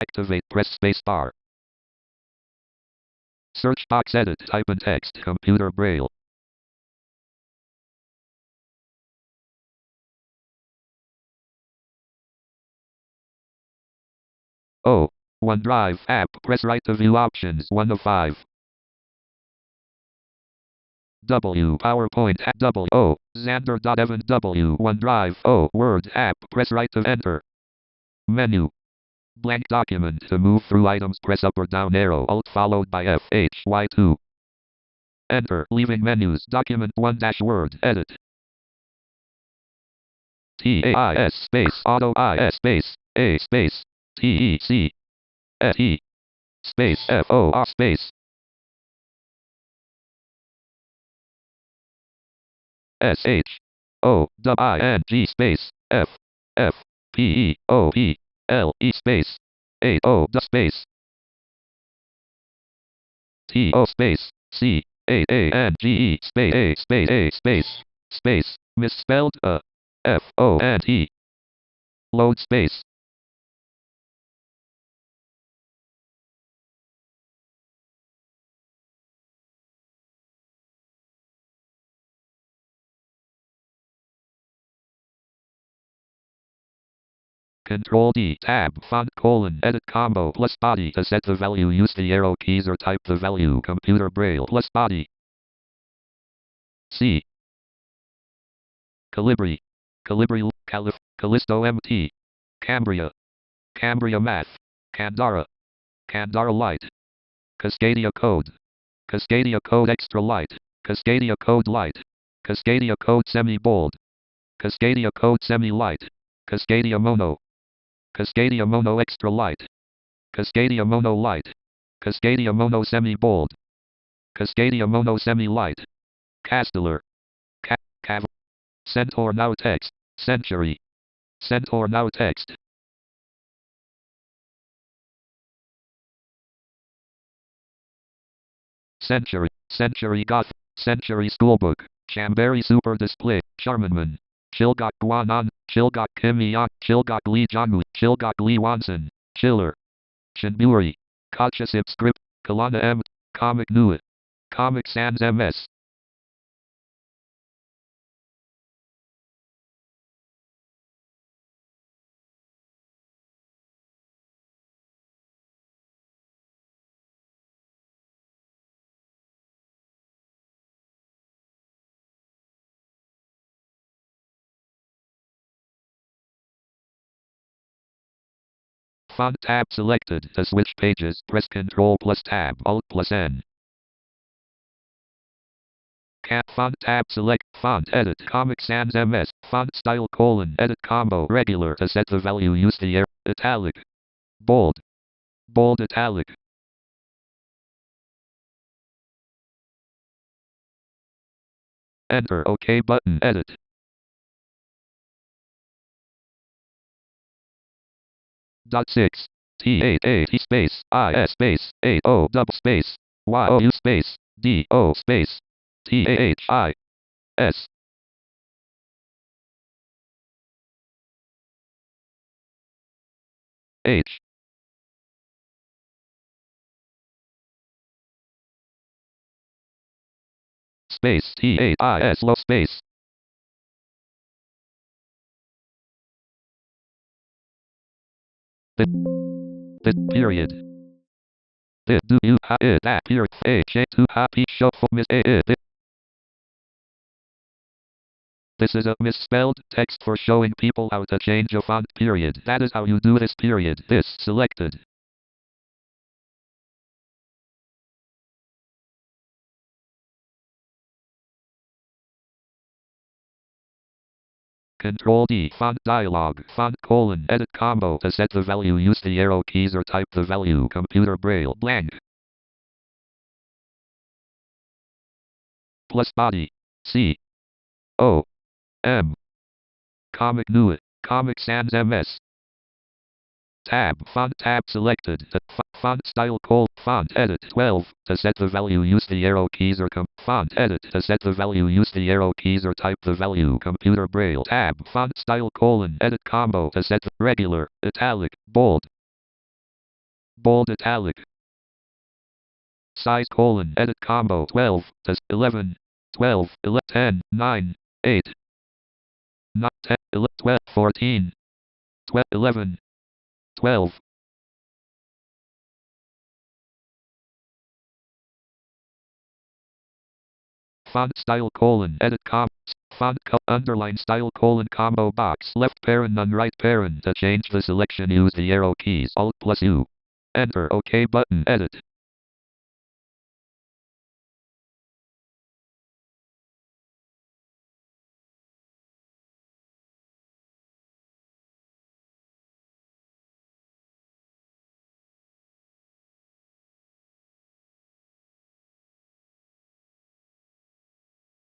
Activate, press space bar. Search box, edit, type in text, computer braille. O. OneDrive app, press right to view options, 1 of 5. W. PowerPoint app, W. O. Xander.Evan, W. OneDrive, O. Word app, press right to enter. Menu. Blank document. To move through items, press up or down arrow, Alt followed by F, H, Y2. Enter. Leaving menus. Document 1-Word. Edit. TAIS space auto IS space A space TEC SE space FOR space SHOWING space FFPEOPLE space AO space TO space CAANGE space A space A space space misspelled FONT. Load space. Control D, tab, font, colon, edit combo, plus body. To set the value, use the arrow keys or type the value. Computer braille, plus body. C. Calibri. Calibri, Callisto MT. Cambria. Cambria Math. Candara. Candara Lite. Cascadia Code. Cascadia Code Extra Light. Cascadia Code Light. Cascadia Code Semi-Bold. Cascadia Code Semi-Light. Cascadia Mono. Cascadia Mono Extra Light. Cascadia Mono Light. Cascadia Mono Semi-Bold. Cascadia Mono Semi-Light. Castellar. Cav. Centaur Now Text. Century. Centaur Now Text. Century. Century Goth. Century Schoolbook. Chamberi Super Display. Charmanman. Chilgok Guanan. Chilgok Kim Yak. Chilgok Lee Jongwoo. Chilgok Lee Wanson. Chiller. Shinburi. Kachasip Script. Kalana M. Comic Nuit. Comic Sans MS. Font tab selected. To switch pages, press Ctrl plus Tab, Alt plus N. Font tab select. Font edit. Comic Sans MS. Font style colon. Edit combo. Regular. To set the value, use the arrow. Italic. Bold. Bold italic. Enter. OK button. Edit. Dot 6. T8 space IS space 80 double space YOU space DO space TAHI S H space TAIS low space the period. The do you have it that period H to happy show for miss it. This is a misspelled text for showing people how to change a font period. That is how you do this period. This selected. Control D, font dialog, font colon, edit combo. To set the value, use the arrow keys or type the value. Computer braille, blank. Plus body. C. O. M. Comic Nuit. Comic Sans MS. Tab, font tab selected. Font style font edit 12. To set the value, use the arrow keys or font edit. To set the value, use the arrow keys or type the value. Computer braille, tab, font style colon, edit combo. To set the regular, italic, bold. bold italic. Size colon edit combo 12 to 11 12 11 10 9 8 9 10 11 12 14 12 11 12. Font style colon edit font underline style colon combo box left parent none right parent. To change the selection use the arrow keys Alt plus U. Enter OK button edit.